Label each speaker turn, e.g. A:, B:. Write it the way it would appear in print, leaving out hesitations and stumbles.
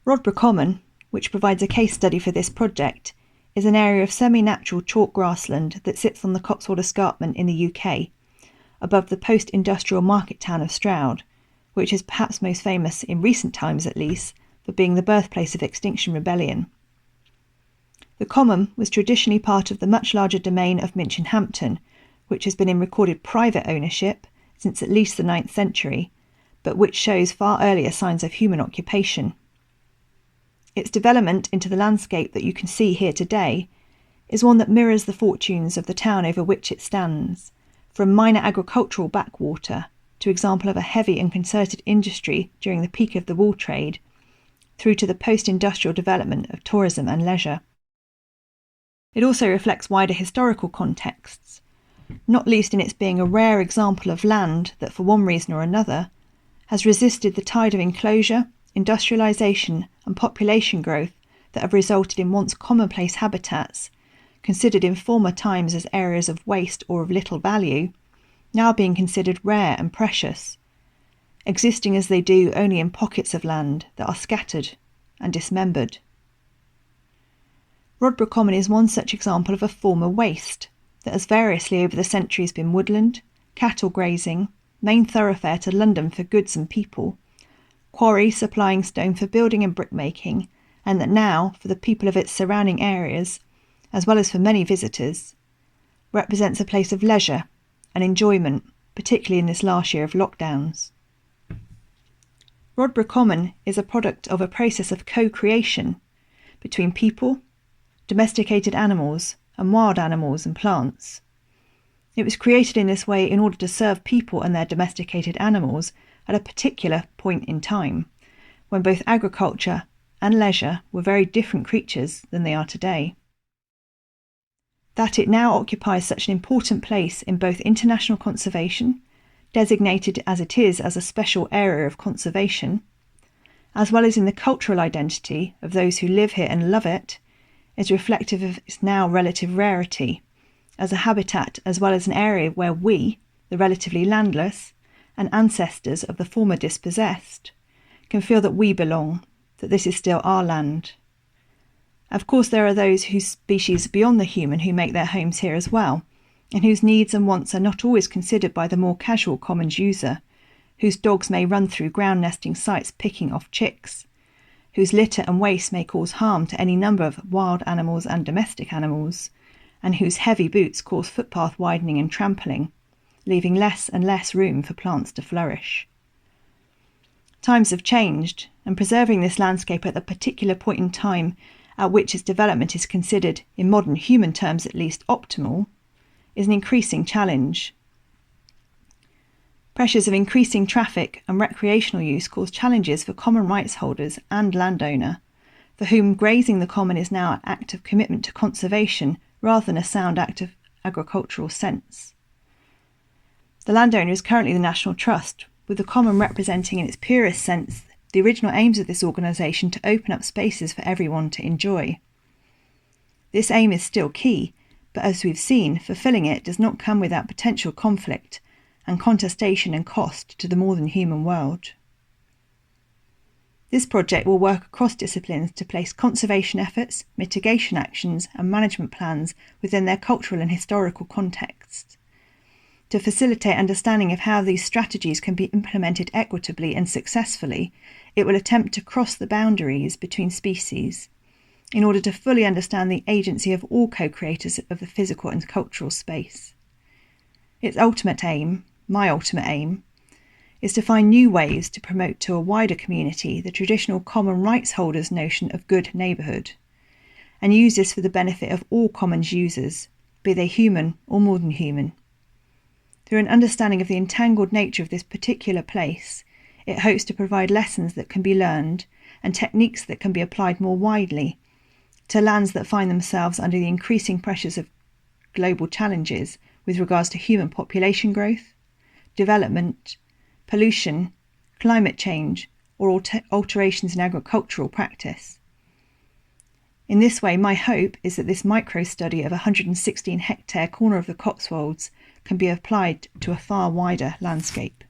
A: Rodborough Common, which provides a case study for this project, is an area of semi-natural chalk grassland that sits on the Cotswold Escarpment in the UK, above the post-industrial market town of Stroud, which is perhaps most famous, in recent times at least, for being the birthplace of Extinction Rebellion. The Common was traditionally part of the much larger domain of Minchinhampton, which has been in recorded private ownership since at least the 9th century, but which shows far earlier signs of human occupation. Its development into the landscape that you can see here today is one that mirrors the fortunes of the town over which it stands, from minor agricultural backwater to example of a heavy and concerted industry during the peak of the wool trade, through to the post-industrial development of tourism and leisure. It also reflects wider historical contexts, not least in its being a rare example of land that, for one reason or another, has resisted the tide of enclosure, industrialisation and population growth that have resulted in once commonplace habitats, considered in former times as areas of waste or of little value, now being considered rare and precious, existing as they do only in pockets of land that are scattered and dismembered. Rodborough Common is one such example of a former waste that has variously over the centuries been woodland, cattle grazing, main thoroughfare to London for goods and people, quarry supplying stone for building and brickmaking, and that now, for the people of its surrounding areas, as well as for many visitors, represents a place of leisure and enjoyment, particularly in this last year of lockdowns. Rodborough Common is a product of a process of co-creation between people, domesticated animals, and wild animals and plants. It was created in this way in order to serve people and their domesticated animals at a particular point in time, when both agriculture and leisure were very different creatures than they are today. That it now occupies such an important place in both international conservation, designated as it is as a special area of conservation, as well as in the cultural identity of those who live here and love it, is reflective of its now relative rarity, as a habitat as well as an area where we, the relatively landless, and ancestors of the former dispossessed, can feel that we belong, that this is still our land. Of course, there are those whose species beyond the human who make their homes here as well, and whose needs and wants are not always considered by the more casual commons user, whose dogs may run through ground nesting sites picking off chicks, whose litter and waste may cause harm to any number of wild animals and domestic animals, and whose heavy boots cause footpath widening and trampling, leaving less and less room for plants to flourish. Times have changed, and preserving this landscape at the particular point in time at which its development is considered, in modern human terms at least, optimal, is an increasing challenge. Pressures of increasing traffic and recreational use cause challenges for common rights holders and landowner, for whom grazing the common is now an act of commitment to conservation rather than a sound act of agricultural sense. The landowner is currently the National Trust, with the common representing in its purest sense the original aims of this organisation to open up spaces for everyone to enjoy. This aim is still key, but as we've seen, fulfilling it does not come without potential conflict and contestation and cost to the more than human world. This project will work across disciplines to place conservation efforts, mitigation actions and management plans within their cultural and historical contexts. To facilitate understanding of how these strategies can be implemented equitably and successfully, it will attempt to cross the boundaries between species in order to fully understand the agency of all co-creators of the physical and cultural space. Its ultimate aim, my ultimate aim, is to find new ways to promote to a wider community the traditional common rights holders' notion of good neighbourhood, and use this for the benefit of all commons users, be they human or more than human. Through an understanding of the entangled nature of this particular place, it hopes to provide lessons that can be learned and techniques that can be applied more widely to lands that find themselves under the increasing pressures of global challenges with regards to human population growth, development, pollution, climate change, or alterations in agricultural practice. In this way, my hope is that this micro-study of a 116-hectare corner of the Cotswolds can be applied to a far wider landscape.